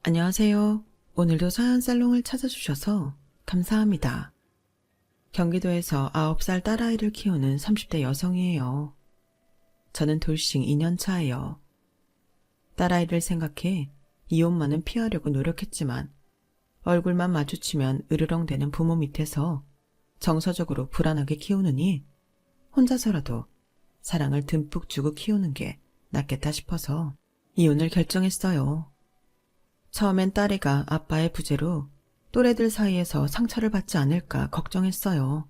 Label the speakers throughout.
Speaker 1: 안녕하세요. 오늘도 사연 살롱을 찾아주셔서 감사합니다. 경기도에서 9살 딸아이를 키우는 30대 여성이에요. 저는 돌싱 2년 차예요. 딸아이를 생각해 이혼만은 피하려고 노력했지만 얼굴만 마주치면 으르렁대는 부모 밑에서 정서적으로 불안하게 키우느니 혼자서라도 사랑을 듬뿍 주고 키우는 게 낫겠다 싶어서 이혼을 결정했어요. 처음엔 딸애가 아빠의 부재로 또래들 사이에서 상처를 받지 않을까 걱정했어요.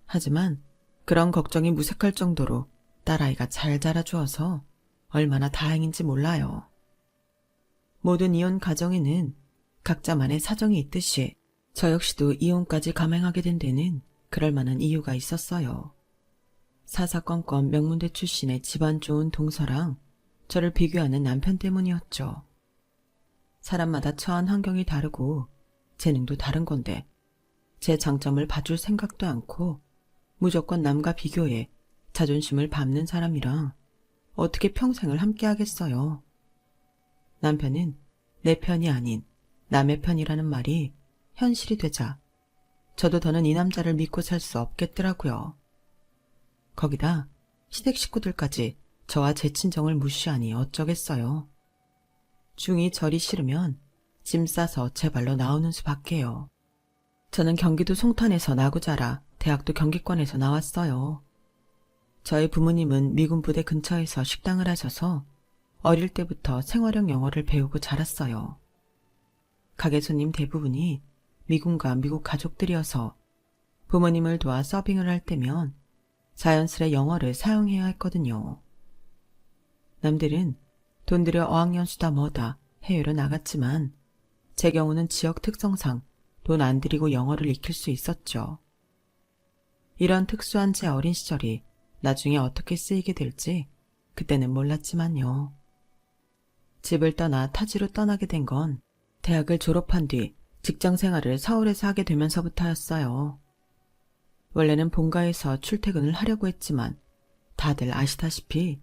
Speaker 1: 하지만 그런 걱정이 무색할 정도로 딸아이가 잘 자라주어서 얼마나 다행인지 몰라요. 모든 이혼 가정에는 각자만의 사정이 있듯이 저 역시도 이혼까지 감행하게 된 데는 그럴 만한 이유가 있었어요. 사사건건 명문대 출신의 집안 좋은 동서랑 저를 비교하는 남편 때문이었죠. 사람마다 처한 환경이 다르고 재능도 다른 건데 제 장점을 봐줄 생각도 않고 무조건 남과 비교해 자존심을 밟는 사람이랑 어떻게 평생을 함께 하겠어요. 남편은 내 편이 아닌 남의 편이라는 말이 현실이 되자 저도 더는 이 남자를 믿고 살 수 없겠더라고요. 거기다 시댁 식구들까지 저와 제 친정을 무시하니 어쩌겠어요. 중이 절이 싫으면 짐 싸서 제 발로 나오는 수밖에요. 저는 경기도 송탄에서 나고 자라 대학도 경기권에서 나왔어요. 저희 부모님은 미군 부대 근처에서 식당을 하셔서 어릴 때부터 생활형 영어를 배우고 자랐어요. 가게 손님 대부분이 미군과 미국 가족들이어서 부모님을 도와 서빙을 할 때면 자연스레 영어를 사용해야 했거든요. 남들은 돈 들여 어학연수다 뭐다 해외로 나갔지만 제 경우는 지역 특성상 돈 안 들이고 영어를 익힐 수 있었죠. 이런 특수한 제 어린 시절이 나중에 어떻게 쓰이게 될지 그때는 몰랐지만요. 집을 떠나 타지로 떠나게 된 건 대학을 졸업한 뒤 직장 생활을 서울에서 하게 되면서부터였어요. 원래는 본가에서 출퇴근을 하려고 했지만 다들 아시다시피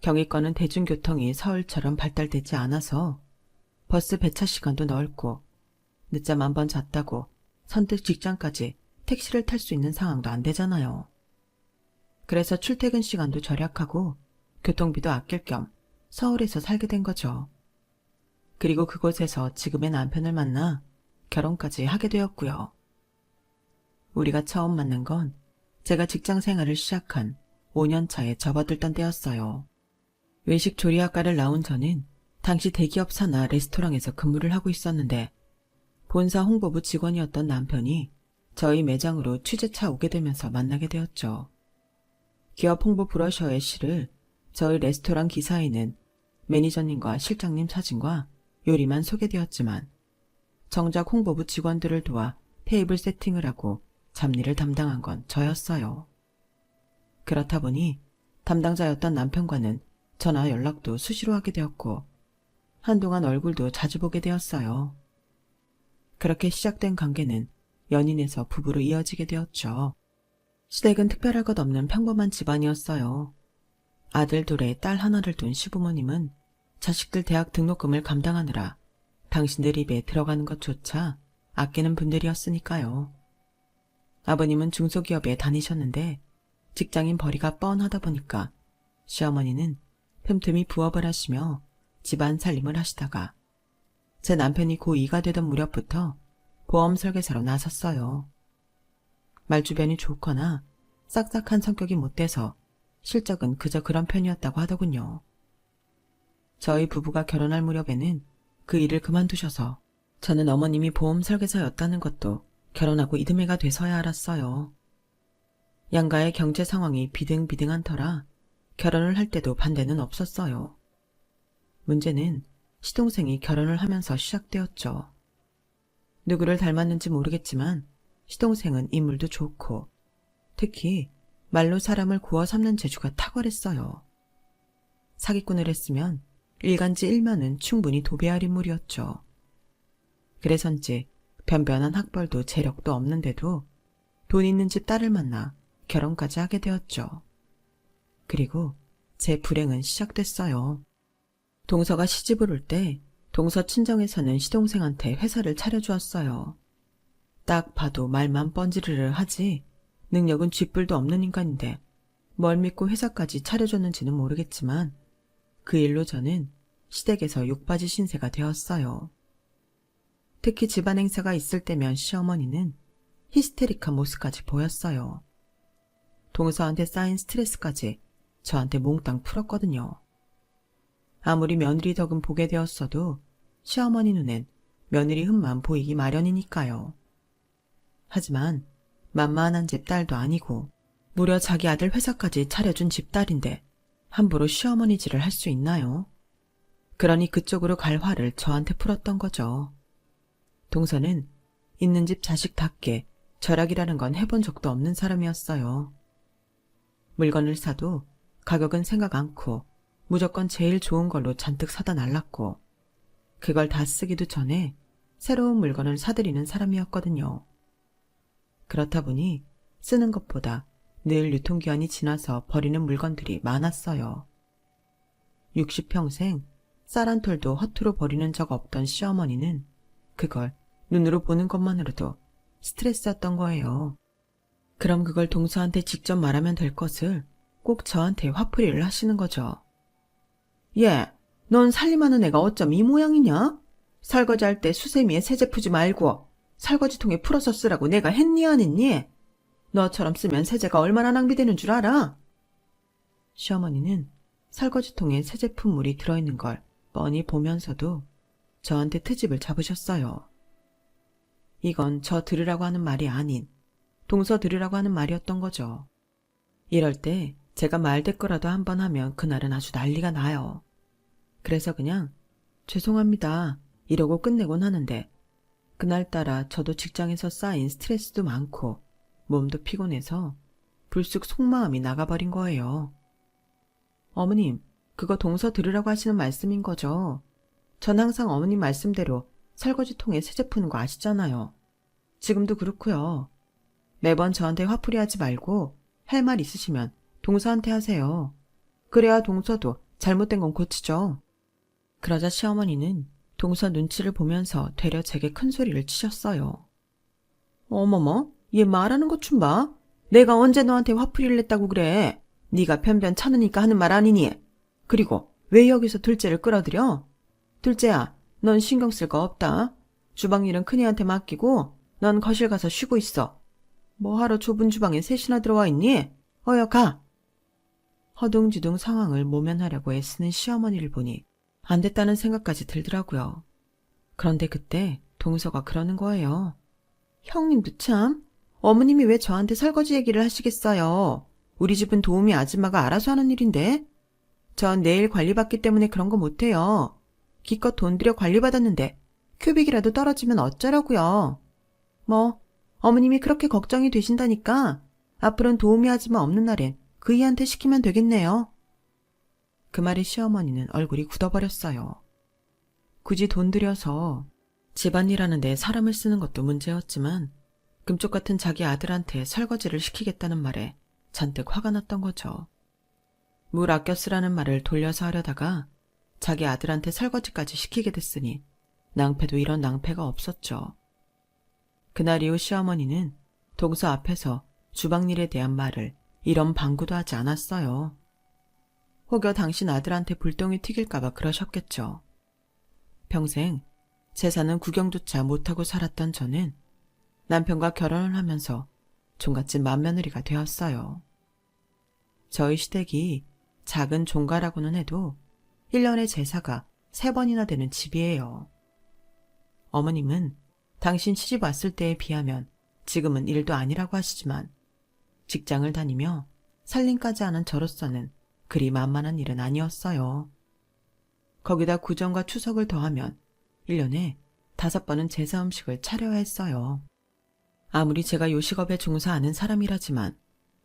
Speaker 1: 경기권은 대중교통이 서울처럼 발달되지 않아서 버스 배차 시간도 넓고 늦잠 한 번 잤다고 선뜻 직장까지 택시를 탈 수 있는 상황도 안 되잖아요. 그래서 출퇴근 시간도 절약하고 교통비도 아낄 겸 서울에서 살게 된 거죠. 그리고 그곳에서 지금의 남편을 만나 결혼까지 하게 되었고요. 우리가 처음 만난 건 제가 직장 생활을 시작한 5년 차에 접어들던 때였어요. 외식 조리학과를 나온 저는 당시 대기업 산하 레스토랑에서 근무를 하고 있었는데 본사 홍보부 직원이었던 남편이 저희 매장으로 취재차 오게 되면서 만나게 되었죠. 기업 홍보 브로셔의 실을 저희 레스토랑 기사에는 매니저님과 실장님 사진과 요리만 소개되었지만 정작 홍보부 직원들을 도와 테이블 세팅을 하고 잡일을 담당한 건 저였어요. 그렇다 보니 담당자였던 남편과는 전화 연락도 수시로 하게 되었고 한동안 얼굴도 자주 보게 되었어요. 그렇게 시작된 관계는 연인에서 부부로 이어지게 되었죠. 시댁은 특별할 것 없는 평범한 집안이었어요. 아들 둘에 딸 하나를 둔 시부모님은 자식들 대학 등록금을 감당하느라 당신들 입에 들어가는 것조차 아끼는 분들이었으니까요. 아버님은 중소기업에 다니셨는데 직장인 벌이가 뻔하다 보니까 시어머니는 틈틈이 부업을 하시며 집안 살림을 하시다가 제 남편이 고2가 되던 무렵부터 보험 설계사로 나섰어요. 말주변이 좋거나 싹싹한 성격이 못 돼서 실적은 그저 그런 편이었다고 하더군요. 저희 부부가 결혼할 무렵에는 그 일을 그만두셔서 저는 어머님이 보험 설계사였다는 것도 결혼하고 이듬해가 돼서야 알았어요. 양가의 경제 상황이 비등비등한 터라 결혼을 할 때도 반대는 없었어요. 문제는 시동생이 결혼을 하면서 시작되었죠. 누구를 닮았는지 모르겠지만 시동생은 인물도 좋고 특히 말로 사람을 구워 삼는 재주가 탁월했어요. 사기꾼을 했으면 일간지 일면은 충분히 도배할 인물이었죠. 그래서인지 변변한 학벌도 재력도 없는데도 돈 있는 집 딸을 만나 결혼까지 하게 되었죠. 그리고 제 불행은 시작됐어요. 동서가 시집을 올 때 동서 친정에서는 시동생한테 회사를 차려주었어요. 딱 봐도 말만 뻔지르르 하지 능력은 쥐뿔도 없는 인간인데 뭘 믿고 회사까지 차려줬는지는 모르겠지만 그 일로 저는 시댁에서 욕받이 신세가 되었어요. 특히 집안 행사가 있을 때면 시어머니는 히스테릭한 모습까지 보였어요. 동서한테 쌓인 스트레스까지 저한테 몽땅 풀었거든요. 아무리 며느리 덕은 보게 되었어도 시어머니 눈엔 며느리 흠만 보이기 마련이니까요. 하지만 만만한 집 딸도 아니고 무려 자기 아들 회사까지 차려준 집딸인데 함부로 시어머니 질을 할 수 있나요? 그러니 그쪽으로 갈 화를 저한테 풀었던 거죠. 동서는 있는 집 자식답게 절약이라는 건 해본 적도 없는 사람이었어요. 물건을 사도 가격은 생각 않고 무조건 제일 좋은 걸로 잔뜩 사다 날랐고 그걸 다 쓰기도 전에 새로운 물건을 사들이는 사람이었거든요. 그렇다 보니 쓰는 것보다 늘 유통기한이 지나서 버리는 물건들이 많았어요. 60평생 쌀 한 톨도 허투루 버리는 적 없던 시어머니는 그걸 눈으로 보는 것만으로도 스트레스였던 거예요. 그럼 그걸 동서한테 직접 말하면 될 것을 꼭 저한테 화풀이를 하시는 거죠. 예, 넌 살림하는 애가 어쩜 이 모양이냐? 설거지할 때 수세미에 세제 푸지 말고 설거지통에 풀어서 쓰라고 내가 했니 안 했니? 너처럼 쓰면 세제가 얼마나 낭비되는 줄 알아? 시어머니는 설거지통에 새 제품물이 들어있는 걸 뻔히 보면서도 저한테 트집을 잡으셨어요. 이건 저 들으라고 하는 말이 아닌 동서 들으라고 하는 말이었던 거죠. 이럴 때 제가 말대꾸라도 한번 하면 그날은 아주 난리가 나요. 그래서 그냥 죄송합니다 이러고 끝내곤 하는데 그날따라 저도 직장에서 쌓인 스트레스도 많고 몸도 피곤해서 불쑥 속마음이 나가버린 거예요. 어머님, 그거 동서 들으라고 하시는 말씀인 거죠? 전 항상 어머님 말씀대로 설거지통에 세제 푸는 거 아시잖아요. 지금도 그렇고요. 매번 저한테 화풀이하지 말고 할 말 있으시면 동서한테 하세요. 그래야 동서도 잘못된 건 고치죠. 그러자 시어머니는 동서 눈치를 보면서 되려 제게 큰 소리를 치셨어요. 어머머, 얘 말하는 것 좀 봐. 내가 언제 너한테 화풀이를 했다고 그래. 네가 편변 찾으니까 하는 말 아니니. 그리고 왜 여기서 둘째를 끌어들여? 둘째야, 넌 신경 쓸 거 없다. 주방일은 큰이한테 맡기고 넌 거실 가서 쉬고 있어. 뭐하러 좁은 주방에 셋이나 들어와 있니? 어여 가. 허둥지둥 상황을 모면하려고 애쓰는 시어머니를 보니 안 됐다는 생각까지 들더라고요. 그런데 그때 동서가 그러는 거예요. 형님도 참, 어머님이 왜 저한테 설거지 얘기를 하시겠어요. 우리 집은 도우미 아줌마가 알아서 하는 일인데. 전 내일 관리받기 때문에 그런 거 못해요. 기껏 돈 들여 관리받았는데 큐빅이라도 떨어지면 어쩌려고요. 뭐 어머님이 그렇게 걱정이 되신다니까 앞으로는 도우미 아줌마 없는 날엔 그이한테 시키면 되겠네요. 그 말에 시어머니는 얼굴이 굳어버렸어요. 굳이 돈 들여서 집안일하는데 사람을 쓰는 것도 문제였지만 금쪽 같은 자기 아들한테 설거지를 시키겠다는 말에 잔뜩 화가 났던 거죠. 물 아껴 쓰라는 말을 돌려서 하려다가 자기 아들한테 설거지까지 시키게 됐으니 낭패도 이런 낭패가 없었죠. 그날 이후 시어머니는 동서 앞에서 주방일에 대한 말을 이런 방구도 하지 않았어요. 혹여 당신 아들한테 불똥이 튀길까봐 그러셨겠죠. 평생 재산은 구경조차 못하고 살았던 저는 남편과 결혼을 하면서 종갓집 맏며느리가 되었어요. 저희 시댁이 작은 종가라고는 해도 1년에 제사가 3번이나 되는 집이에요. 어머님은 당신 시집 왔을 때에 비하면 지금은 일도 아니라고 하시지만 직장을 다니며 살림까지 하는 저로서는 그리 만만한 일은 아니었어요. 거기다 구정과 추석을 더하면 1년에 5번은 제사 음식을 차려야 했어요. 아무리 제가 요식업에 종사하는 사람이라지만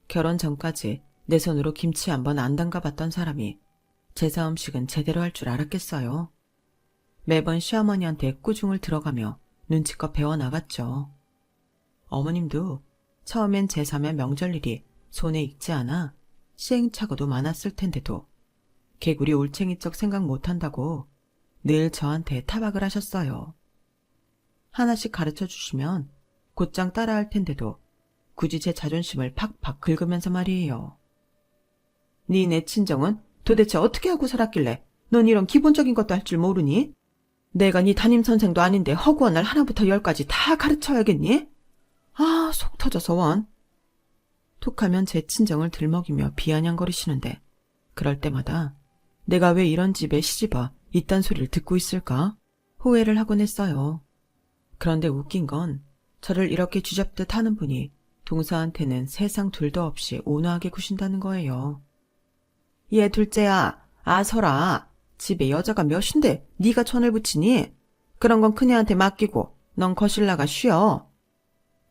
Speaker 1: 결혼 전까지 내 손으로 김치 한 번 안 담가봤던 사람이 제사 음식은 제대로 할 줄 알았겠어요. 매번 시어머니한테 꾸중을 들어가며 눈치껏 배워나갔죠. 어머님도 처음엔 제사며 명절일이 손에 익지 않아 시행착오도 많았을 텐데도 개구리 올챙이적 생각 못한다고 늘 저한테 타박을 하셨어요. 하나씩 가르쳐 주시면 곧장 따라할 텐데도 굳이 제 자존심을 팍팍 긁으면서 말이에요. 니네 친정은 도대체 어떻게 하고 살았길래 넌 이런 기본적인 것도 할 줄 모르니? 내가 네 담임선생도 아닌데 허구한 날 하나부터 열까지 다 가르쳐야겠니? 아, 속 터져서 원. 툭하면 제 친정을 들먹이며 비아냥거리시는데 그럴 때마다 내가 왜 이런 집에 시집와 이딴 소리를 듣고 있을까? 후회를 하곤 했어요. 그런데 웃긴 건 저를 이렇게 쥐잡듯 하는 분이 동서한테는 세상 둘도 없이 온화하게 구신다는 거예요. 얘 둘째야, 아서라. 집에 여자가 몇인데 네가 천을 붙이니? 그런 건 큰애한테 맡기고 넌 거실 나가 쉬어.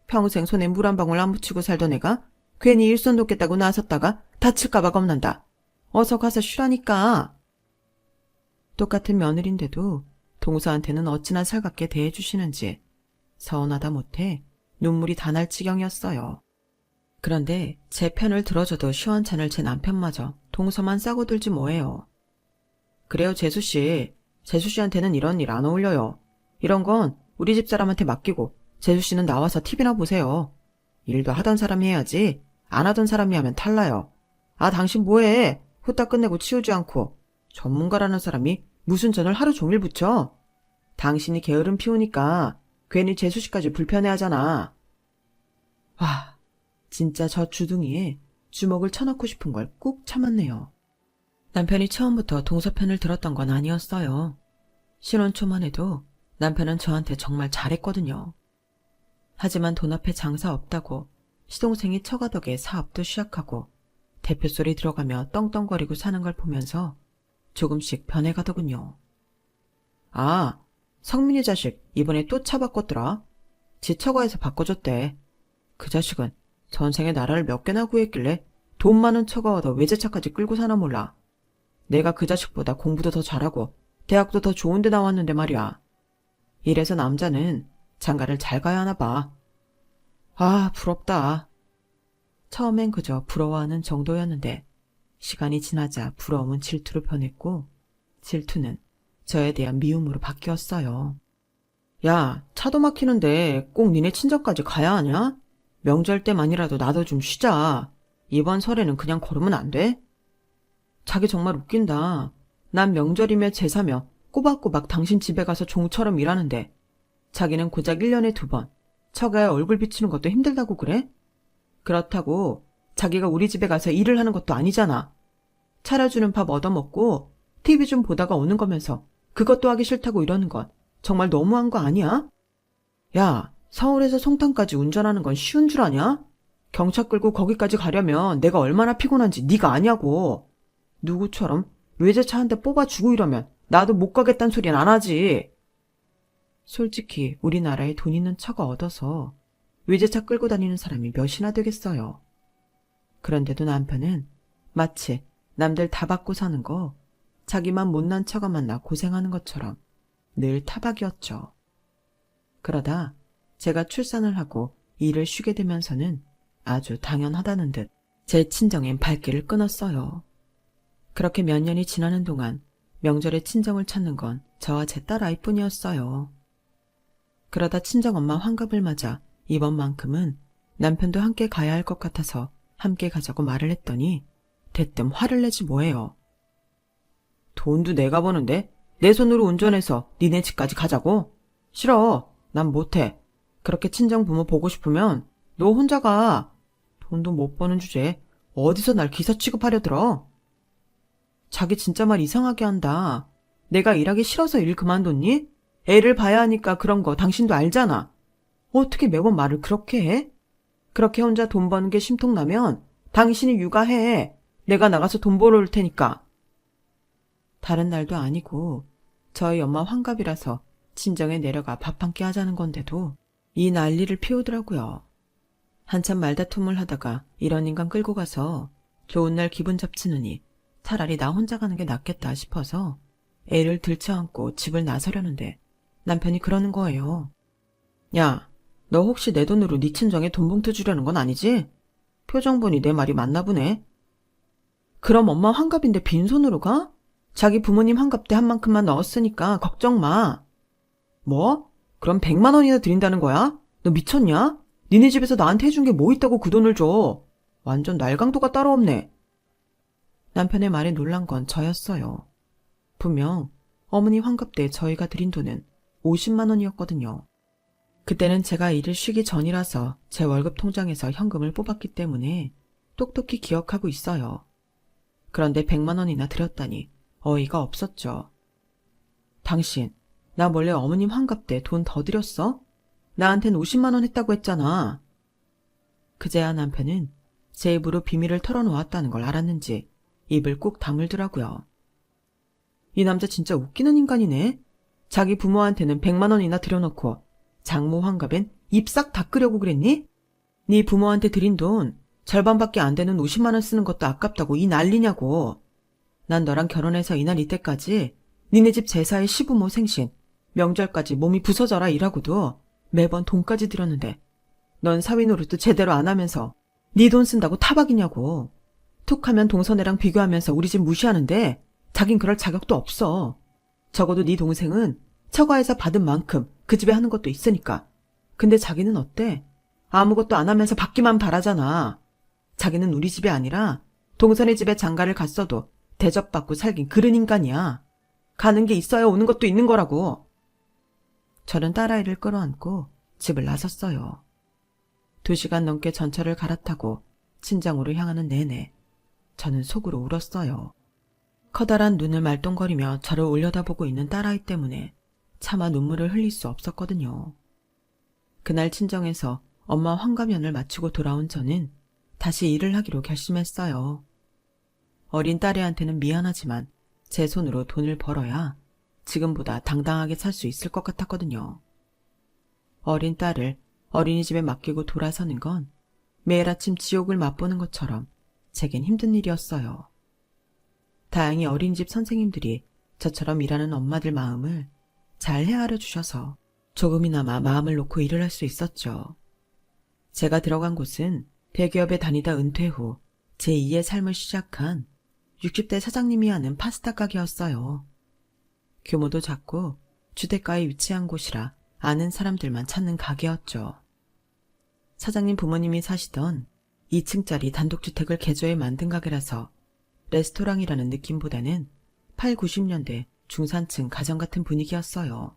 Speaker 1: 평생 손에 물 한 방울 안 묻히고 살던 애가 괜히 일손 돕겠다고 나섰다가 다칠까 봐 겁난다. 어서 가서 쉬라니까. 똑같은 며느리인데도 동서한테는 어찌나 살갑게 대해주시는지 서운하다 못해 눈물이 다 날 지경이었어요. 그런데 제 편을 들어줘도 시원찮을 제 남편마저 동서만 싸고 들지 뭐예요. 그래요, 재수씨. 재수씨한테는 이런 일 안 어울려요. 이런 건 우리 집사람한테 맡기고 재수씨는 나와서 TV나 보세요. 일도 하던 사람이 해야지 안 하던 사람이 하면 탈나요. 아, 당신 뭐해? 후딱 끝내고 치우지 않고. 전문가라는 사람이 무슨 전을 하루 종일 붙여? 당신이 게으름 피우니까 괜히 재수씨까지 불편해하잖아. 와, 진짜 저 주둥이에 주먹을 쳐넣고 싶은 걸 꾹 참았네요. 남편이 처음부터 동서 편을 들었던 건 아니었어요. 신혼 초만 해도 남편은 저한테 정말 잘했거든요. 하지만 돈 앞에 장사 없다고 시동생이 처가덕에 사업도 시작하고 대표 소리 들어가며 떵떵거리고 사는 걸 보면서 조금씩 변해가더군요. 아, 성민이 자식 이번에 또 차 바꿨더라. 지 처가에서 바꿔줬대. 그 자식은 전생에 나라를 몇 개나 구했길래 돈 많은 처가 얻어 외제차까지 끌고 사나 몰라. 내가 그 자식보다 공부도 더 잘하고 대학도 더 좋은 데 나왔는데 말이야. 이래서 남자는 장가를 잘 가야 하나 봐. 아, 부럽다. 처음엔 그저 부러워하는 정도였는데 시간이 지나자 부러움은 질투로 변했고 질투는 저에 대한 미움으로 바뀌었어요. 야, 차도 막히는데 꼭 니네 친정까지 가야 하냐? 명절 때만이라도 나도 좀 쉬자. 이번 설에는 그냥 걸으면 안 돼? 자기 정말 웃긴다. 난 명절이며 제사며 꼬박꼬박 당신 집에 가서 종처럼 일하는데 자기는 고작 1년에 2번 처가에 얼굴 비치는 것도 힘들다고 그래? 그렇다고 자기가 우리 집에 가서 일을 하는 것도 아니잖아. 차려주는 밥 얻어먹고 TV 좀 보다가 오는 거면서 그것도 하기 싫다고 이러는 건 정말 너무한 거 아니야? 야, 서울에서 송탄까지 운전하는 건 쉬운 줄 아냐? 경차 끌고 거기까지 가려면 내가 얼마나 피곤한지 네가 아냐고. 누구처럼 외제차 한 대 뽑아주고 이러면 나도 못 가겠다는 소리는 안 하지. 솔직히 우리나라에 돈 있는 처가 얻어서 외제차 끌고 다니는 사람이 몇이나 되겠어요. 그런데도 남편은 마치 남들 다 받고 사는 거 자기만 못난 처가 만나 고생하는 것처럼 늘 타박이었죠. 그러다 제가 출산을 하고 일을 쉬게 되면서는 아주 당연하다는 듯 제 친정엔 발길을 끊었어요. 그렇게 몇 년이 지나는 동안 명절에 친정을 찾는 건 저와 제 딸 아이뿐이었어요. 그러다 친정엄마 환갑을 맞아 이번만큼은 남편도 함께 가야 할 것 같아서 함께 가자고 말을 했더니 대뜸 화를 내지 뭐예요. 돈도 내가 버는데 내 손으로 운전해서 니네 집까지 가자고? 싫어. 난 못해. 그렇게 친정 부모 보고 싶으면 너 혼자 가. 돈도 못 버는 주제에 어디서 날 기사 취급하려 들어? 자기 진짜 말 이상하게 한다. 내가 일하기 싫어서 일 그만뒀니? 애를 봐야 하니까 그런 거 당신도 알잖아. 어떻게 매번 말을 그렇게 해? 그렇게 혼자 돈 버는 게 심통나면 당신이 육아해. 내가 나가서 돈 벌어 올 테니까. 다른 날도 아니고 저희 엄마 환갑이라서 친정에 내려가 밥 한 끼 하자는 건데도 이 난리를 피우더라고요. 한참 말다툼을 하다가 이런 인간 끌고 가서 좋은 날 기분 잡치느니 차라리 나 혼자 가는 게 낫겠다 싶어서 애를 들쳐안고 집을 나서려는데 남편이 그러는 거예요. 야, 너 혹시 내 돈으로 네 친정에 돈 봉투 주려는 건 아니지? 표정 보니 내 말이 맞나 보네. 그럼 엄마 환갑인데 빈손으로 가? 자기 부모님 환갑 때 한 만큼만 넣었으니까 걱정 마. 뭐? 그럼 100만 원이나 드린다는 거야? 너 미쳤냐? 니네 집에서 나한테 해준 게 뭐 있다고 그 돈을 줘. 완전 날강도가 따로 없네. 남편의 말에 놀란 건 저였어요. 분명 어머니 환갑 때 저희가 드린 돈은 50만 원이었거든요. 그때는 제가 일을 쉬기 전이라서 제 월급 통장에서 현금을 뽑았기 때문에 똑똑히 기억하고 있어요. 그런데 100만 원이나 드렸다니 어이가 없었죠. 당신, 나 몰래 어머님 환갑 때 돈 더 드렸어? 나한텐 50만 원 했다고 했잖아. 그제야 남편은 제 입으로 비밀을 털어놓았다는 걸 알았는지 입을 꾹 다물더라고요. 이 남자 진짜 웃기는 인간이네. 자기 부모한테는 100만 원이나 드려놓고 장모 환갑엔 입 싹 닦으려고 그랬니? 네 부모한테 드린 돈 절반밖에 안 되는 50만 원 쓰는 것도 아깝다고 이 난리냐고. 난 너랑 결혼해서 이날 이때까지 니네 집 제사에 시부모 생신, 명절까지 몸이 부서져라 일하고도 매번 돈까지 들였는데 넌 사위 노릇도 제대로 안 하면서 네 돈 쓴다고 타박이냐고. 툭하면 동서네랑 비교하면서 우리 집 무시하는데 자긴 그럴 자격도 없어. 적어도 네 동생은 처가에서 받은 만큼 그 집에 하는 것도 있으니까. 근데 자기는 어때? 아무것도 안 하면서 받기만 바라잖아. 자기는 우리 집이 아니라 동선의 집에 장가를 갔어도 대접받고 살긴 그런 인간이야. 가는 게 있어야 오는 것도 있는 거라고. 저는 딸아이를 끌어안고 집을 나섰어요. 2시간 넘게 전철을 갈아타고 친정으로 향하는 내내 저는 속으로 울었어요. 커다란 눈을 말똥거리며 저를 올려다보고 있는 딸아이 때문에 차마 눈물을 흘릴 수 없었거든요. 그날 친정에서 엄마 환갑연을 마치고 돌아온 저는 다시 일을 하기로 결심했어요. 어린 딸애한테는 미안하지만 제 손으로 돈을 벌어야 지금보다 당당하게 살 수 있을 것 같았거든요. 어린 딸을 어린이집에 맡기고 돌아서는 건 매일 아침 지옥을 맛보는 것처럼 제겐 힘든 일이었어요. 다행히 어린이집 선생님들이 저처럼 일하는 엄마들 마음을 잘 헤아려 주셔서 조금이나마 마음을 놓고 일을 할 수 있었죠. 제가 들어간 곳은 대기업에 다니다 은퇴 후 제2의 삶을 시작한 60대 사장님이 하는 파스타 가게였어요. 규모도 작고 주택가에 위치한 곳이라 아는 사람들만 찾는 가게였죠. 사장님 부모님이 사시던 2층짜리 단독주택을 개조해 만든 가게라서 레스토랑이라는 느낌보다는 8, 90년대 중산층 가정 같은 분위기였어요.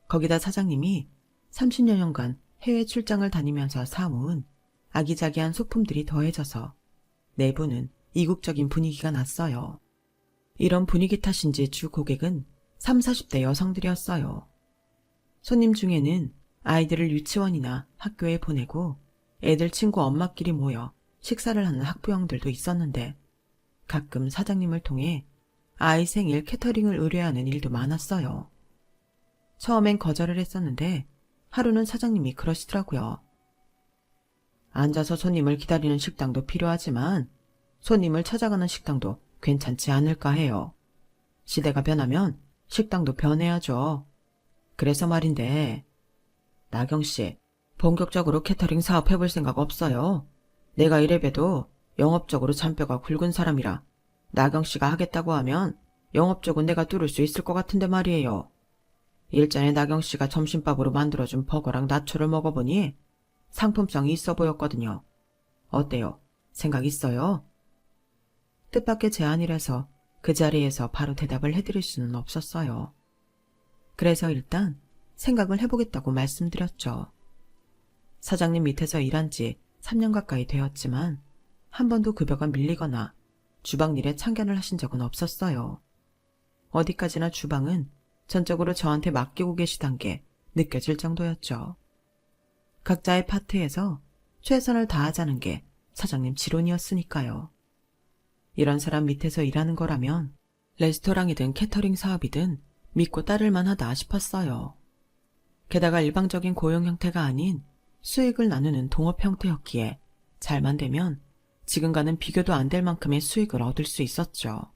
Speaker 1: 거기다 사장님이 30여 년간 해외 출장을 다니면서 사모은 아기자기한 소품들이 더해져서 내부는 이국적인 분위기가 났어요. 이런 분위기 탓인지 주 고객은 30, 40대 여성들이었어요. 손님 중에는 아이들을 유치원이나 학교에 보내고 애들 친구 엄마끼리 모여 식사를 하는 학부형들도 있었는데 가끔 사장님을 통해 아이 생일 캐터링을 의뢰하는 일도 많았어요. 처음엔 거절을 했었는데 하루는 사장님이 그러시더라고요. 앉아서 손님을 기다리는 식당도 필요하지만 손님을 찾아가는 식당도 괜찮지 않을까 해요. 시대가 변하면 식당도 변해야죠. 그래서 말인데, 나경씨, 본격적으로 캐터링 사업 해볼 생각 없어요? 내가 이래봬도 영업적으로 잔뼈가 굵은 사람이라 나경씨가 하겠다고 하면 영업 쪽은 내가 뚫을 수 있을 것 같은데 말이에요. 일전에 나경씨가 점심밥으로 만들어준 버거랑 나초를 먹어보니 상품성이 있어 보였거든요. 어때요? 생각 있어요? 뜻밖의 제안이라서 그 자리에서 바로 대답을 해드릴 수는 없었어요. 그래서 일단 생각을 해보겠다고 말씀드렸죠. 사장님 밑에서 일한 지 3년 가까이 되었지만 한 번도 급여가 밀리거나 주방 일에 참견을 하신 적은 없었어요. 어디까지나 주방은 전적으로 저한테 맡기고 계시단 게 느껴질 정도였죠. 각자의 파트에서 최선을 다하자는 게 사장님 지론이었으니까요. 이런 사람 밑에서 일하는 거라면 레스토랑이든 캐터링 사업이든 믿고 따를만 하다 싶었어요. 게다가 일방적인 고용 형태가 아닌 수익을 나누는 동업 형태였기에 잘만 되면 지금과는 비교도 안 될 만큼의 수익을 얻을 수 있었죠.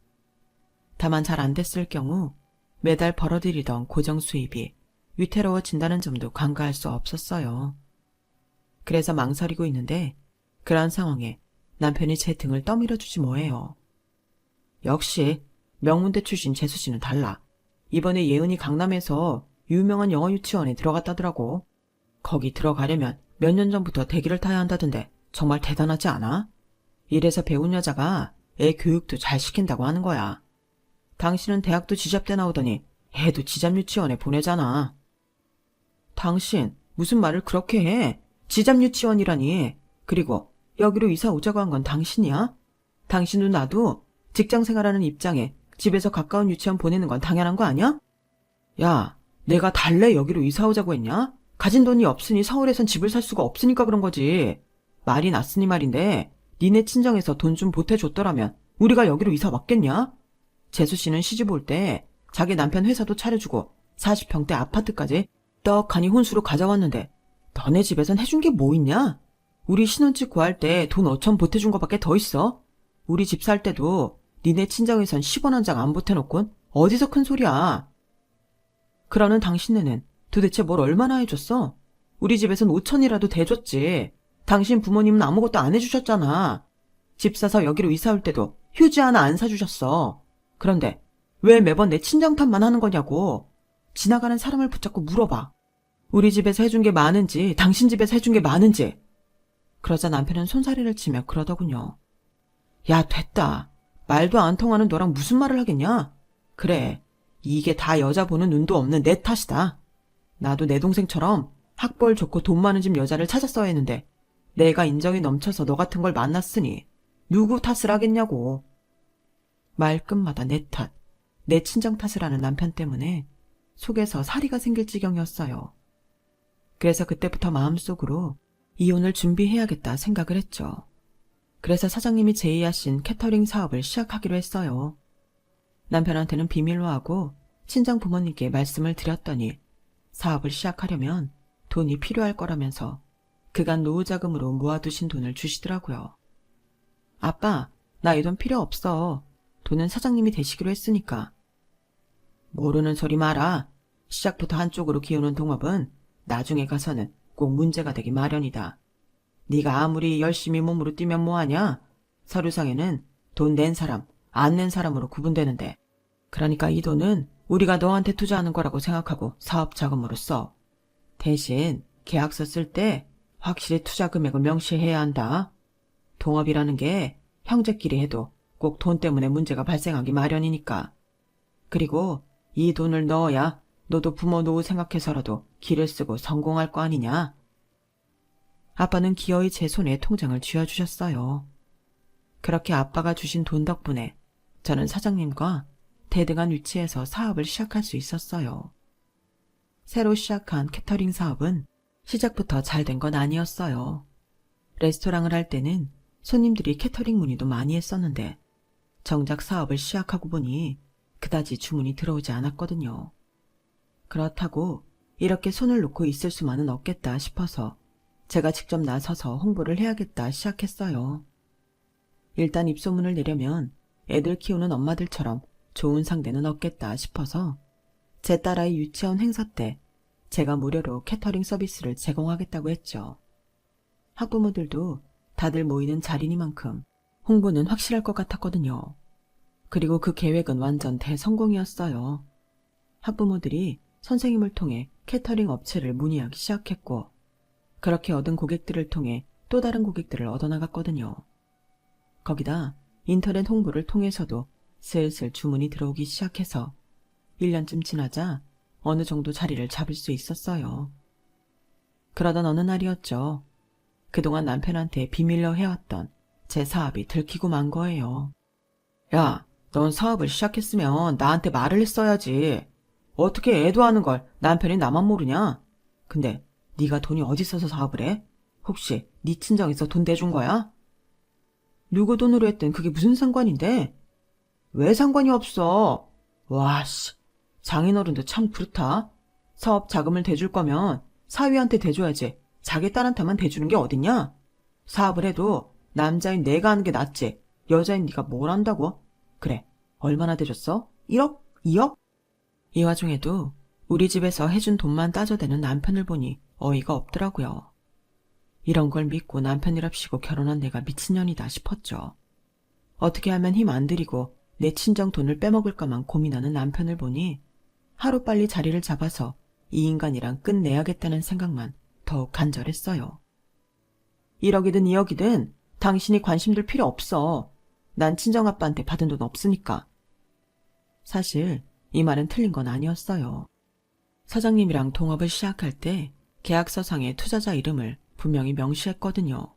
Speaker 1: 다만 잘 안 됐을 경우 매달 벌어들이던 고정 수입이 위태로워진다는 점도 간과할 수 없었어요. 그래서 망설이고 있는데 그런 상황에 남편이 제 등을 떠밀어주지 뭐해요. 역시 명문대 출신 재수 씨는 달라. 이번에 예은이 강남에서 유명한 영어 유치원에 들어갔다더라고. 거기 들어가려면 몇 년 전부터 대기를 타야 한다던데 정말 대단하지 않아? 이래서 배운 여자가 애 교육도 잘 시킨다고 하는 거야. 당신은 대학도 지잡대 나오더니 애도 지잡 유치원에 보내잖아. 당신 무슨 말을 그렇게 해? 지잡 유치원이라니. 그리고 여기로 이사 오자고 한 건 당신이야? 당신도 나도 직장 생활하는 입장에 집에서 가까운 유치원 보내는 건 당연한 거 아니야? 야, 내가 달래 여기로 이사 오자고 했냐? 가진 돈이 없으니 서울에선 집을 살 수가 없으니까 그런 거지. 말이 났으니 말인데 니네 친정에서 돈 좀 보태줬더라면 우리가 여기로 이사 왔겠냐? 재수 씨는 시집 올 때 자기 남편 회사도 차려주고 40평대 아파트까지 떡하니 혼수로 가져왔는데 너네 집에선 해준 게 뭐 있냐? 우리 신혼집 구할 때 돈 5천 보태준 거밖에 더 있어. 우리 집 살 때도 니네 친정에선 10원 한 장 안 보태놓곤 어디서 큰 소리야. 그러는 당신네는 도대체 뭘 얼마나 해줬어? 우리 집에선 5천이라도 대줬지. 당신 부모님은 아무것도 안 해주셨잖아. 집 사서 여기로 이사 올 때도 휴지 하나 안 사주셨어. 그런데 왜 매번 내 친정 탓만 하는 거냐고. 지나가는 사람을 붙잡고 물어봐. 우리 집에서 해준 게 많은지 당신 집에서 해준 게 많은지. 그러자 남편은 손사래를 치며 그러더군요. 야, 됐다. 말도 안 통하는 너랑 무슨 말을 하겠냐? 그래, 이게 다 여자 보는 눈도 없는 내 탓이다. 나도 내 동생처럼 학벌 좋고 돈 많은 집 여자를 찾았어야 했는데 내가 인정이 넘쳐서 너 같은 걸 만났으니 누구 탓을 하겠냐고. 말끝마다 내 탓, 내 친정 탓을 하는 남편 때문에 속에서 사리가 생길 지경이었어요. 그래서 그때부터 마음속으로 이혼을 준비해야겠다 생각을 했죠. 그래서 사장님이 제의하신 캐터링 사업을 시작하기로 했어요. 남편한테는 비밀로 하고 친정 부모님께 말씀을 드렸더니 사업을 시작하려면 돈이 필요할 거라면서 그간 노후 자금으로 모아두신 돈을 주시더라고요. 아빠, 나 이 돈 필요 없어. 돈은 사장님이 대시기로 했으니까. 모르는 소리 마라. 시작부터 한쪽으로 기우는 동업은 나중에 가서는 꼭 문제가 되기 마련이다. 네가 아무리 열심히 몸으로 뛰면 뭐하냐? 서류상에는 돈 낸 사람, 안 낸 사람으로 구분되는데. 그러니까 이 돈은 우리가 너한테 투자하는 거라고 생각하고 사업 자금으로 써. 대신 계약서 쓸 때 확실히 투자 금액을 명시해야 한다. 동업이라는 게 형제끼리 해도 꼭 돈 때문에 문제가 발생하기 마련이니까. 그리고 이 돈을 넣어야 너도 부모 노후 생각해서라도 길을 쓰고 성공할 거 아니냐. 아빠는 기어이 제 손에 통장을 쥐어주셨어요. 그렇게 아빠가 주신 돈 덕분에 저는 사장님과 대등한 위치에서 사업을 시작할 수 있었어요. 새로 시작한 캐터링 사업은 시작부터 잘 된 건 아니었어요. 레스토랑을 할 때는 손님들이 캐터링 문의도 많이 했었는데 정작 사업을 시작하고 보니 그다지 주문이 들어오지 않았거든요. 그렇다고 이렇게 손을 놓고 있을 수만은 없겠다 싶어서 제가 직접 나서서 홍보를 해야겠다 시작했어요. 일단 입소문을 내려면 애들 키우는 엄마들처럼 좋은 상대는 없겠다 싶어서 제 딸아이 유치원 행사 때 제가 무료로 캐터링 서비스를 제공하겠다고 했죠. 학부모들도 다들 모이는 자리니만큼 홍보는 확실할 것 같았거든요. 그리고 그 계획은 완전 대성공이었어요. 학부모들이 선생님을 통해 캐터링 업체를 문의하기 시작했고 그렇게 얻은 고객들을 통해 또 다른 고객들을 얻어나갔거든요. 거기다 인터넷 홍보를 통해서도 슬슬 주문이 들어오기 시작해서 1년쯤 지나자 어느 정도 자리를 잡을 수 있었어요. 그러던 어느 날이었죠. 그동안 남편한테 비밀로 해왔던 제 사업이 들키고 만 거예요. 야, 넌 사업을 시작했으면 나한테 말을 했어야지. 어떻게 애도 하는 걸 남편이 나만 모르냐? 근데 네가 돈이 어디 있어서 사업을 해? 혹시 네 친정에서 돈 대준 거야? 누구 돈으로 했든 그게 무슨 상관인데? 왜 상관이 없어? 와씨, 장인어른도 참 그렇다. 사업 자금을 대줄 거면 사위한테 대줘야지 자기 딸한테만 대주는 게 어딨냐? 사업을 해도 남자인 내가 하는 게 낫지 여자인 네가 뭘 안다고? 그래, 얼마나 대줬어? 1억? 2억? 이 와중에도 우리 집에서 해준 돈만 따져대는 남편을 보니 어이가 없더라고요. 이런 걸 믿고 남편이랍시고 결혼한 내가 미친년이다 싶었죠. 어떻게 하면 힘 안 들이고 내 친정 돈을 빼먹을까만 고민하는 남편을 보니 하루빨리 자리를 잡아서 이 인간이랑 끝내야겠다는 생각만 더욱 간절했어요. 1억이든 2억이든 당신이 관심들 필요 없어. 난 친정아빠한테 받은 돈 없으니까. 사실 이 말은 틀린 건 아니었어요. 사장님이랑 동업을 시작할 때 계약서상의 투자자 이름을 분명히 명시했거든요.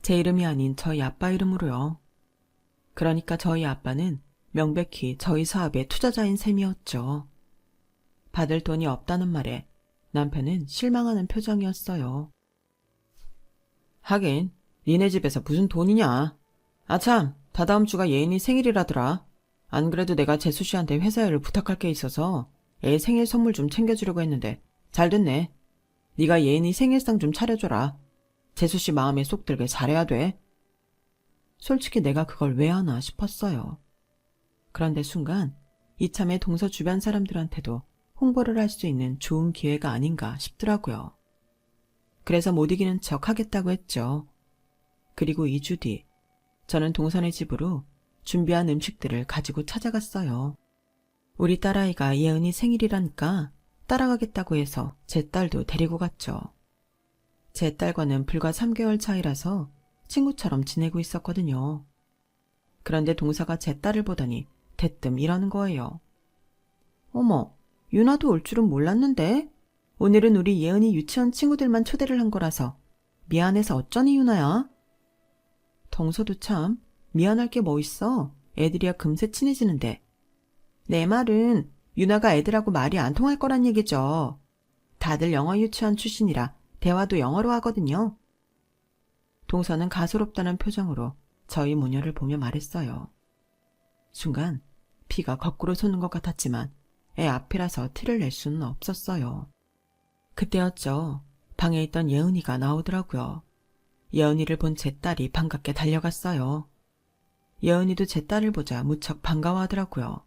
Speaker 1: 제 이름이 아닌 저희 아빠 이름으로요. 그러니까 저희 아빠는 명백히 저희 사업의 투자자인 셈이었죠. 받을 돈이 없다는 말에 남편은 실망하는 표정이었어요. 하긴 니네 집에서 무슨 돈이냐. 아참, 다다음 주가 예인이 생일이라더라. 안 그래도 내가 재수 씨한테 회사 일을 부탁할 게 있어서 애 생일 선물 좀 챙겨주려고 했는데 잘 됐네. 네가 예인이 생일상 좀 차려줘라. 재수 씨 마음에 쏙 들게 잘해야 돼. 솔직히 내가 그걸 왜 하나 싶었어요. 그런데 순간 이참에 동서 주변 사람들한테도 홍보를 할 수 있는 좋은 기회가 아닌가 싶더라고요. 그래서 못 이기는 척 하겠다고 했죠. 그리고 2주 뒤 저는 동선의 집으로 준비한 음식들을 가지고 찾아갔어요. 우리 딸아이가 예은이 생일이라니까 따라가겠다고 해서 제 딸도 데리고 갔죠. 제 딸과는 불과 3개월 차이라서 친구처럼 지내고 있었거든요. 그런데 동서가 제 딸을 보더니 대뜸 이러는 거예요. 어머, 유나도 올 줄은 몰랐는데? 오늘은 우리 예은이 유치원 친구들만 초대를 한 거라서 미안해서 어쩌니 유나야? 동서도 참 미안할 게 뭐 있어. 애들이야 금세 친해지는데. 내 말은 유나가 애들하고 말이 안 통할 거란 얘기죠. 다들 영어 유치원 출신이라 대화도 영어로 하거든요. 동서는 가소롭다는 표정으로 저희 모녀를 보며 말했어요. 순간 피가 거꾸로 솟는 것 같았지만 애 앞이라서 티를 낼 수는 없었어요. 그때였죠. 방에 있던 예은이가 나오더라고요. 예은이를 본 제 딸이 반갑게 달려갔어요. 예은이도 제 딸을 보자 무척 반가워하더라고요.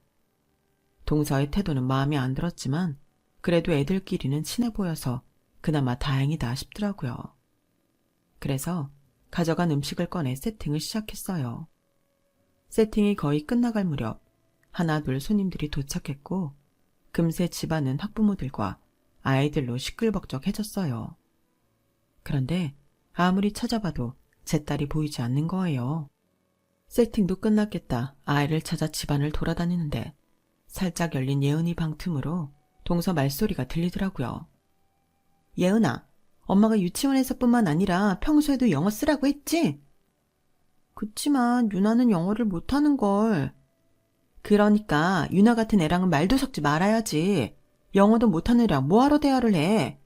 Speaker 1: 동서의 태도는 마음에 안 들었지만 그래도 애들끼리는 친해 보여서 그나마 다행이다 싶더라고요. 그래서 가져간 음식을 꺼내 세팅을 시작했어요. 세팅이 거의 끝나갈 무렵 하나 둘 손님들이 도착했고 금세 집안은 학부모들과 아이들로 시끌벅적해졌어요. 그런데 아무리 찾아봐도 제 딸이 보이지 않는 거예요. 세팅도 끝났겠다 아이를 찾아 집안을 돌아다니는데 살짝 열린 예은이 방 틈으로 동서 말소리가 들리더라고요. 예은아, 엄마가 유치원에서뿐만 아니라 평소에도 영어 쓰라고 했지? 그치만 유나는 영어를 못하는걸. 그러니까 유나 같은 애랑은 말도 섞지 말아야지. 영어도 못하는 애랑 뭐하러 대화를 해.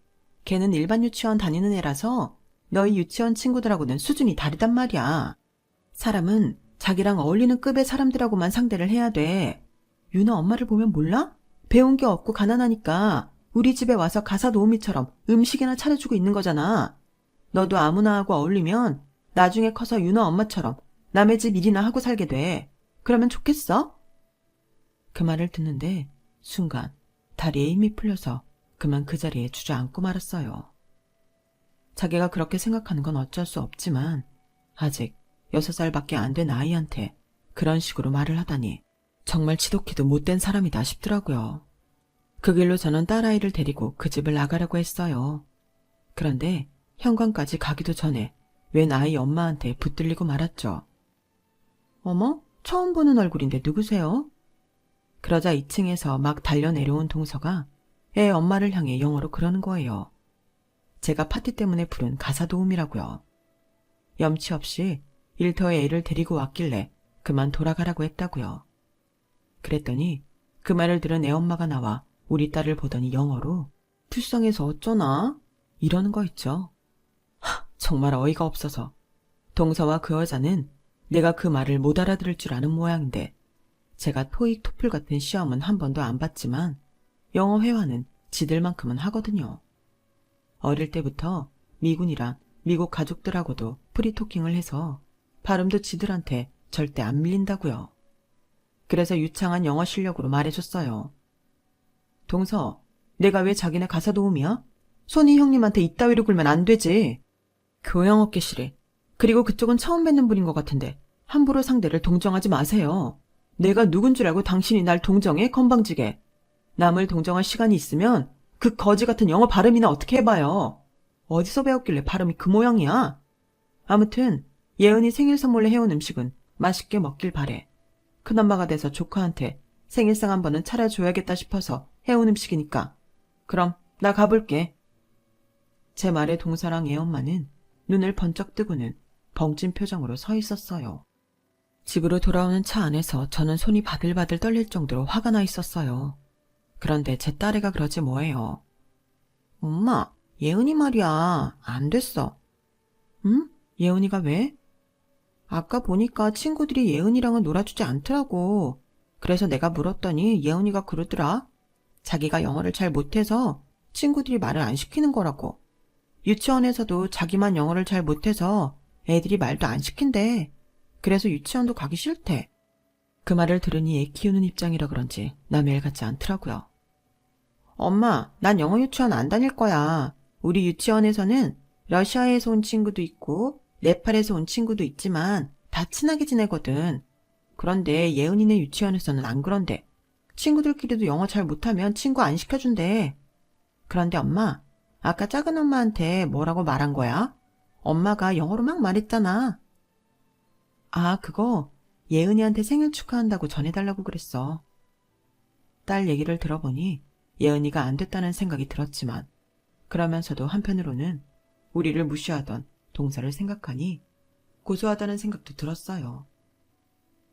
Speaker 1: 걔는 일반 유치원 다니는 애라서 너희 유치원 친구들하고는 수준이 다르단 말이야. 사람은 자기랑 어울리는 급의 사람들하고만 상대를 해야 돼. 유나 엄마를 보면 몰라? 배운 게 없고 가난하니까 우리 집에 와서 가사 도우미처럼 음식이나 차려주고 있는 거잖아. 너도 아무나 하고 어울리면 나중에 커서 유나 엄마처럼 남의 집 일이나 하고 살게 돼. 그러면 좋겠어? 그 말을 듣는데 순간 다리에 힘이 풀려서 그만 그 자리에 주저앉고 말았어요. 자기가 그렇게 생각하는 건 어쩔 수 없지만 아직 6살밖에 안 된 아이한테 그런 식으로 말을 하다니 정말 지독히도 못된 사람이다 싶더라고요. 그 길로 저는 딸아이를 데리고 그 집을 나가려고 했어요. 그런데 현관까지 가기도 전에 웬 아이 엄마한테 붙들리고 말았죠. 어머? 처음 보는 얼굴인데 누구세요? 그러자 2층에서 막 달려 내려온 동서가 애 엄마를 향해 영어로 그러는 거예요. 제가 파티 때문에 부른 가사 도우미라고요. 염치 없이 일터에 애를 데리고 왔길래 그만 돌아가라고 했다고요. 그랬더니 그 말을 들은 애 엄마가 나와 우리 딸을 보더니 영어로 불쌍해서 어쩌나? 이러는 거 있죠. 정말 어이가 없어서 동서와 그 여자는 내가 그 말을 못 알아들을 줄 아는 모양인데 제가 토익 토플 같은 시험은 한 번도 안 봤지만 영어 회화는 지들만큼은 하거든요. 어릴 때부터 미군이랑 미국 가족들하고도 프리토킹을 해서 발음도 지들한테 절대 안 밀린다고요. 그래서 유창한 영어 실력으로 말해줬어요. 동서, 내가 왜 자기네 가사 도우미야? 손이 형님한테 이따위로 굴면 안 되지. 교양 없게 시래. 그리고 그쪽은 처음 뵙는 분인 것 같은데 함부로 상대를 동정하지 마세요. 내가 누군 줄 알고 당신이 날 동정해? 건방지게. 남을 동정할 시간이 있으면 그 거지 같은 영어 발음이나 어떻게 해봐요. 어디서 배웠길래 발음이 그 모양이야? 아무튼 예은이 생일 선물로 해온 음식은 맛있게 먹길 바래. 큰엄마가 돼서 조카한테 생일상 한 번은 차려줘야겠다 싶어서 해온 음식이니까. 그럼 나 가볼게. 제 말에 동서랑 애엄마는 눈을 번쩍 뜨고는 벙찐 표정으로 서 있었어요. 집으로 돌아오는 차 안에서 저는 손이 바들바들 떨릴 정도로 화가 나 있었어요. 그런데 제 딸애가 그러지 뭐예요. 엄마, 예은이 말이야. 안 됐어. 응? 예은이가 왜? 아까 보니까 친구들이 예은이랑은 놀아주지 않더라고. 그래서 내가 물었더니 예은이가 그러더라. 자기가 영어를 잘 못해서 친구들이 말을 안 시키는 거라고. 유치원에서도 자기만 영어를 잘 못해서 애들이 말도 안 시킨대. 그래서 유치원도 가기 싫대. 그 말을 들으니 애 키우는 입장이라 그런지 남의 일 같지 않더라고요. 엄마, 난 영어 유치원 안 다닐 거야. 우리 유치원에서는 러시아에서 온 친구도 있고 네팔에서 온 친구도 있지만 다 친하게 지내거든. 그런데 예은이네 유치원에서는 안 그런데. 친구들끼리도 영어 잘 못하면 친구 안 시켜준대. 그런데 엄마, 아까 작은 엄마한테 뭐라고 말한 거야? 엄마가 영어로 막 말했잖아. 아, 그거 예은이한테 생일 축하한다고 전해달라고 그랬어. 딸 얘기를 들어보니 예은이가 안 됐다는 생각이 들었지만 그러면서도 한편으로는 우리를 무시하던 동서를 생각하니 고소하다는 생각도 들었어요.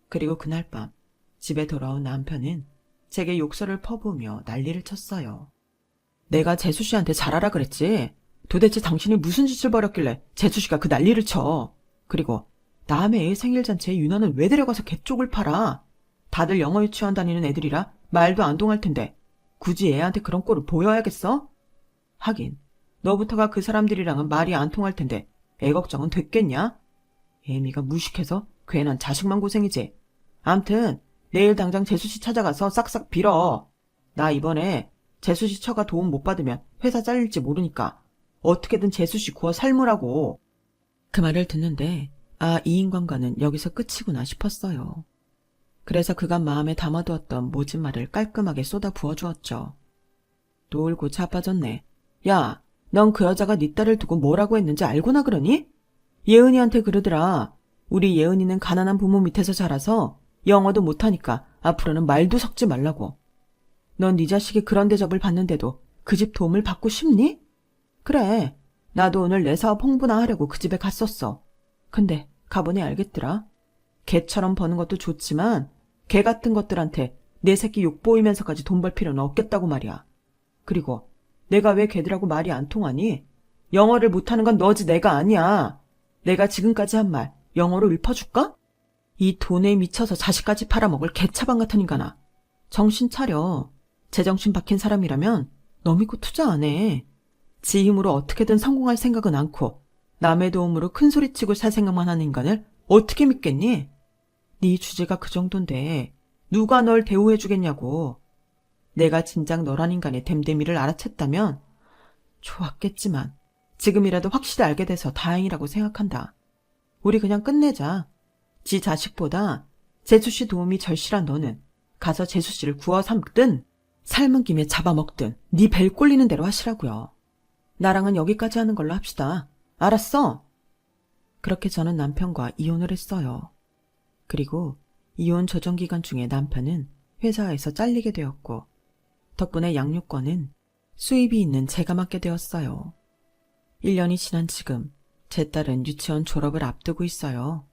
Speaker 1: 그리고 그날 밤 집에 돌아온 남편은 제게 욕설을 퍼부으며 난리를 쳤어요. 내가 재수씨한테 잘하라 그랬지. 도대체 당신이 무슨 짓을 벌였길래 재수씨가 그 난리를 쳐. 그리고 남의 애 생일잔치에 유나는 왜 데려가서 개쪽을 팔아. 다들 영어 유치원 다니는 애들이라 말도 안 통할 텐데 굳이 애한테 그런 꼴을 보여야겠어? 하긴 너부터가 그 사람들이랑은 말이 안 통할 텐데 애 걱정은 됐겠냐? 애미가 무식해서 괜한 자식만 고생이지. 암튼 내일 당장 재수씨 찾아가서 싹싹 빌어. 나 이번에 재수씨 처가 도움 못 받으면 회사 잘릴지 모르니까 어떻게든 재수씨 구워 삶으라고. 그 말을 듣는데 아, 이 인간과는 여기서 끝이구나 싶었어요. 그래서 그간 마음에 담아두었던 모진 말을 깔끔하게 쏟아 부어주었죠. 놀고 자빠졌네. 야, 넌 그 여자가 네 딸을 두고 뭐라고 했는지 알고나 그러니? 예은이한테 그러더라. 우리 예은이는 가난한 부모 밑에서 자라서 영어도 못하니까 앞으로는 말도 섞지 말라고. 넌 네 자식이 그런 대접을 받는데도 그 집 도움을 받고 싶니? 그래, 나도 오늘 내 사업 홍보나 하려고 그 집에 갔었어. 근데 가보니 알겠더라. 개처럼 버는 것도 좋지만 개 같은 것들한테 내 새끼 욕 보이면서까지 돈 벌 필요는 없겠다고 말이야. 그리고 내가 왜 걔들하고 말이 안 통하니? 영어를 못하는 건 너지 내가 아니야. 내가 지금까지 한 말 영어로 읊어줄까? 이 돈에 미쳐서 자식까지 팔아먹을 개차방 같은 인간아. 정신 차려. 제정신 박힌 사람이라면 너 믿고 투자 안 해. 지 힘으로 어떻게든 성공할 생각은 않고 남의 도움으로 큰소리치고 살 생각만 하는 인간을 어떻게 믿겠니? 네 주제가 그 정도인데 누가 널 대우해주겠냐고. 내가 진작 너란 인간의 됨됨이를 알아챘다면 좋았겠지만 지금이라도 확실히 알게 돼서 다행이라고 생각한다. 우리 그냥 끝내자. 지 자식보다 재수씨 도움이 절실한 너는 가서 재수씨를 구워 삶든 삶은 김에 잡아먹든 네 벨 꼴리는 대로 하시라고요. 나랑은 여기까지 하는 걸로 합시다. 알았어? 그렇게 저는 남편과 이혼을 했어요. 그리고 이혼 조정기간 중에 남편은 회사에서 잘리게 되었고 덕분에 양육권은 수입이 있는 제가 맡게 되었어요. 1년이 지난 지금 제 딸은 유치원 졸업을 앞두고 있어요.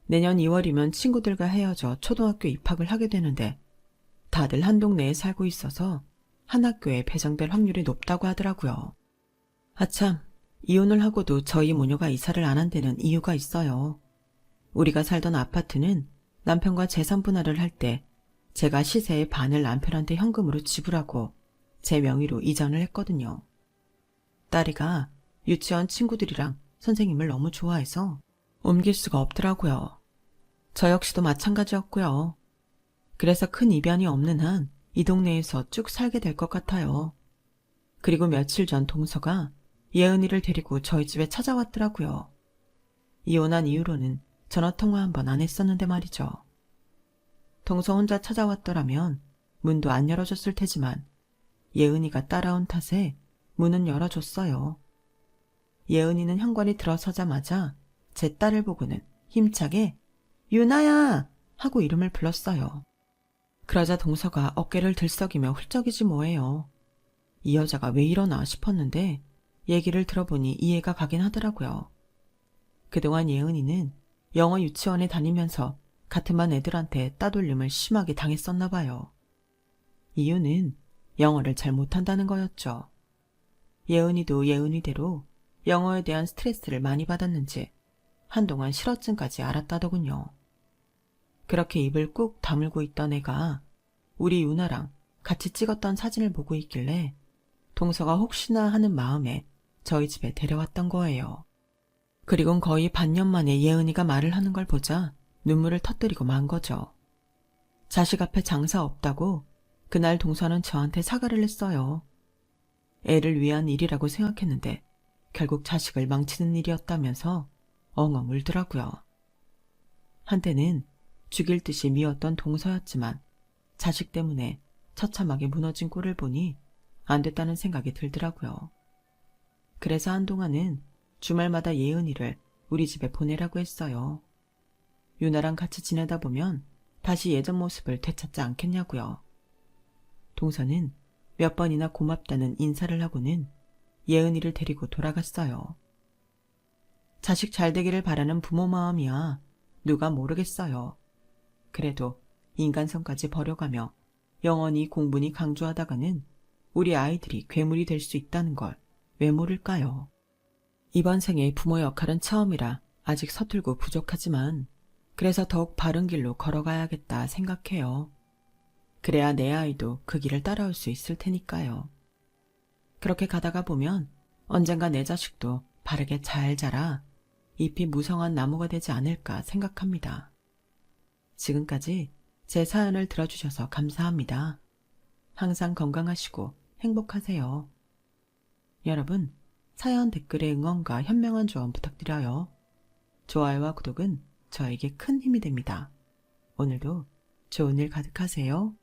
Speaker 1: 내년 2월이면 친구들과 헤어져 초등학교 입학을 하게 되는데 다들 한 동네에 살고 있어서 한 학교에 배정될 확률이 높다고 하더라고요. 아참, 이혼을 하고도 저희 모녀가 이사를 안 한 데는 이유가 있어요. 우리가 살던 아파트는 남편과 재산 분할을 할 때 제가 시세의 반을 남편한테 현금으로 지불하고 제 명의로 이전을 했거든요. 딸이가 유치원 친구들이랑 선생님을 너무 좋아해서 옮길 수가 없더라고요. 저 역시도 마찬가지였고요. 그래서 큰 이변이 없는 한 이 동네에서 쭉 살게 될 것 같아요. 그리고 며칠 전 동서가 예은이를 데리고 저희 집에 동서 혼자 찾아왔더라면 문도 안 열어줬을 테지만 예은이가 따라온 탓에 문은 열어줬어요. 예은이는 현관에 들어서자마자 제 딸을 보고는 힘차게 유나야! 하고 이름을 불렀어요. 그러자 동서가 어깨를 들썩이며 훌쩍이지 뭐예요. 이 여자가 왜 이러나 싶었는데 얘기를 들어보니 이해가 가긴 하더라고요. 그동안 예은이는 영어 유치원에 다니면서 같은 반 애들한테 따돌림을 심하게 당했었나 봐요. 이유는 영어를 잘 못한다는 거였죠. 예은이도 예은이대로 영어에 대한 스트레스를 많이 받았는지 한동안 실어증까지 앓았다더군요. 그렇게 입을 꾹 다물고 있던 애가 우리 유나랑 같이 찍었던 사진을 보고 있길래 동서가 혹시나 하는 마음에 저희 집에 데려왔던 거예요. 그리곤 거의 반년 만에 예은이가 말을 하는 걸 보자 눈물을 터뜨리고 만 거죠. 자식 앞에 장사 없다고 그날 동서는 저한테 사과를 했어요. 애를 위한 일이라고 생각했는데 결국 자식을 망치는 일이었다면서 엉엉 울더라고요. 한때는 죽일 듯이 미웠던 동서였지만 자식 때문에 처참하게 무너진 꼴을 보니 안 됐다는 생각이 들더라고요. 그래서 한동안은 주말마다 예은이를 우리 집에 보내라고 했어요. 유나랑 같이 지내다 보면 다시 예전 모습을 되찾지 않겠냐고요. 동서는 몇 번이나 고맙다는 인사를 하고는 예은이를 데리고 돌아갔어요. 자식 잘 되기를 바라는 부모 마음이야 누가 모르겠어요. 그래도 인간성까지 버려가며 영원히 공분이 강조하다가는 우리 아이들이 괴물이 될 수 있다는 걸 왜 모를까요? 이번 생의 부모 역할은 처음이라 아직 서툴고 부족하지만 그래서 더욱 바른 길로 걸어가야겠다 생각해요. 그래야 내 아이도 그 길을 따라올 수 있을 테니까요. 그렇게 가다가 보면 언젠가 내 자식도 바르게 잘 자라 잎이 무성한 나무가 되지 않을까 생각합니다. 지금까지 제 사연을 들어주셔서 감사합니다. 항상 건강하시고 행복하세요. 여러분, 사연 댓글에 응원과 현명한 조언 부탁드려요. 좋아요와 구독은 저에게 큰 힘이 됩니다. 오늘도 좋은 일 가득하세요.